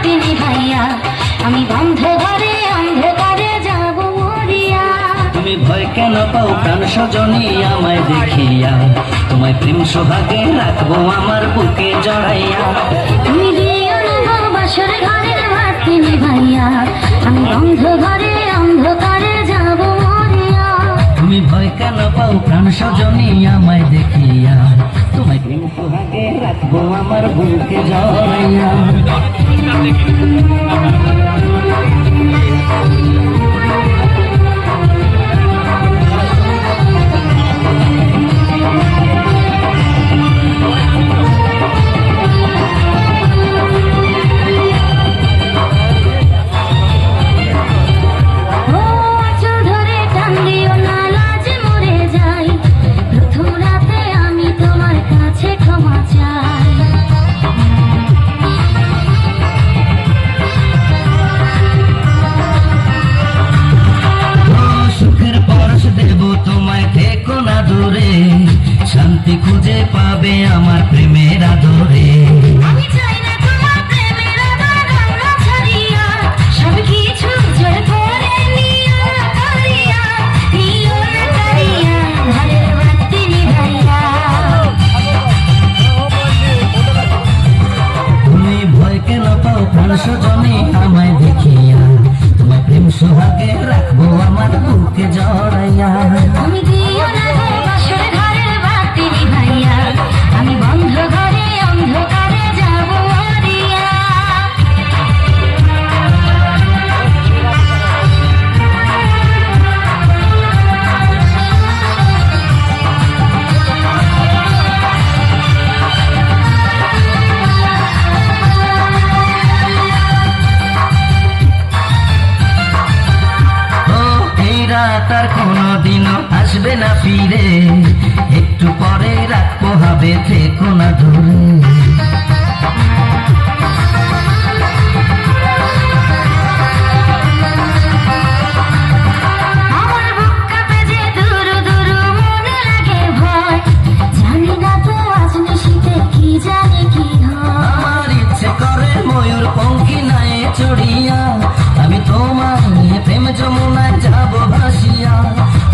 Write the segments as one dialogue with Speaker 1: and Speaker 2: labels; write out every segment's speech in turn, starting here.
Speaker 1: বাতি নিভাইয়া আমি বন্ধ ঘরে অন্ধকারে যাব মরিয়া।
Speaker 2: তুমি ভয় কেন পাও প্রাণ সজনী আমায় দেখিয়া, তোমায় প্রেম সোহাগে রাখবো আমার বুকে জড়াইয়া।
Speaker 1: তুমি দিও না গো বাসর ঘরের বাতি নিভাইয়া আমি বন্ধ ঘরে অন্ধকারে যাব মরিয়া।
Speaker 2: তুমি ভয় কেন পাও প্রাণ সজনী আমায় দেখিয়া, তোমায় প্রেম সোহাগে রাখবো আমার বুকে জড়াইয়া। শান্তি খুঁজে পাবে আমার প্রেমের আদরে।
Speaker 1: আমি চাই না তোমার প্রেমের আদর আমরা ছাড়িয়া, সব কিছু জোর করে নিও না করিয়া, নিও না করিয়া ঘরের বাতি নিভাইয়া।
Speaker 2: তুমি ভয় কেন পাও প্রাণ সজনী আমায় দেখিয়া, তোমায় প্রেম সোহাগে রাখবো আমার বুকে জড়াইয়া।
Speaker 1: আমি দিও না গো বাসর ঘরের বাতি নিভাইয়া আমি বন্ধ ঘরে অন্ধকারে যাব মরিয়া।
Speaker 2: তার কোনদিনও আসবে না ফিরে, একটু পরে রাখবো হবে থেকো না ধরে।
Speaker 1: আমার বুক কাঁপে যে দুরু দুরু মনে লাগে ভয়, জানি না তো আজ নিশিতে কি জানি কি হয়।
Speaker 2: আমার ইচ্ছে করে ময়ূর পঙ্খী নাই চড়িয়া, আমি তোমার নিয়ে প্রেম যমুনায় যাব ভাসিয়া,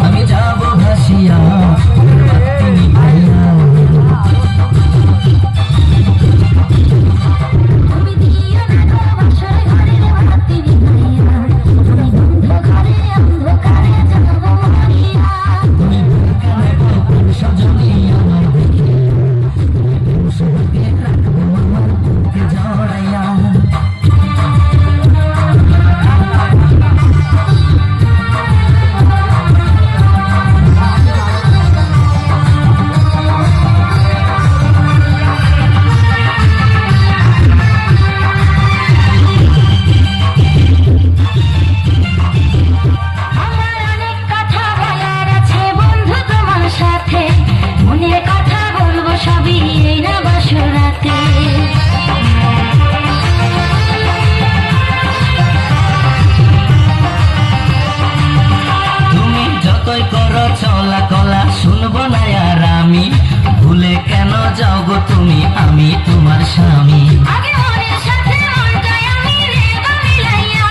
Speaker 2: আমি যাব ভাসিয়া বাতি নিভাইয়া।
Speaker 1: আমি দিও না গো বাসর ঘরের বাতি নিভাইয়া আমি বন্ধ ঘরে অন্ধকারে যাব মরিয়া।
Speaker 2: তুমি ভয় কেন পাও প্রেম সজনী আমায় দেখিয়া, তুমি প্রেম সোহাগে রাখবো আমার বুকে জড়াইয়া।
Speaker 1: আমার অনেক কথা বলার আছে বন্ধু তোমার সাথে, মনের কথা বলবো সবই এই না বাসর রাতে।
Speaker 2: তুমি যতই করো চলা কলা শুনবো না আর আমি, ভুলে কেন যাও গো তুমি আমি তোমার স্বামী।
Speaker 1: আগে মনের সাথে মনটাই আমি নেব মিলাইয়া,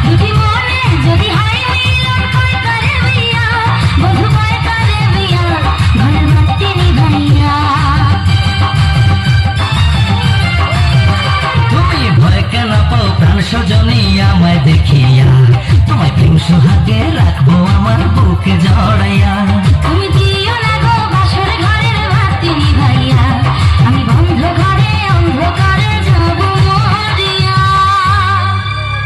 Speaker 1: দুটি মনে যদি হয় মিলন কয় করে বিয়া, বধু কয় করে বিয়া ঘরের বাতি নিভাইয়া।
Speaker 2: তুমি ভয় কেন পাও প্রাণ সজনী আমায় দেখিয়া, তোমায় প্রেম সোহাগে রাখবো আমার বুকে জড়াইয়া।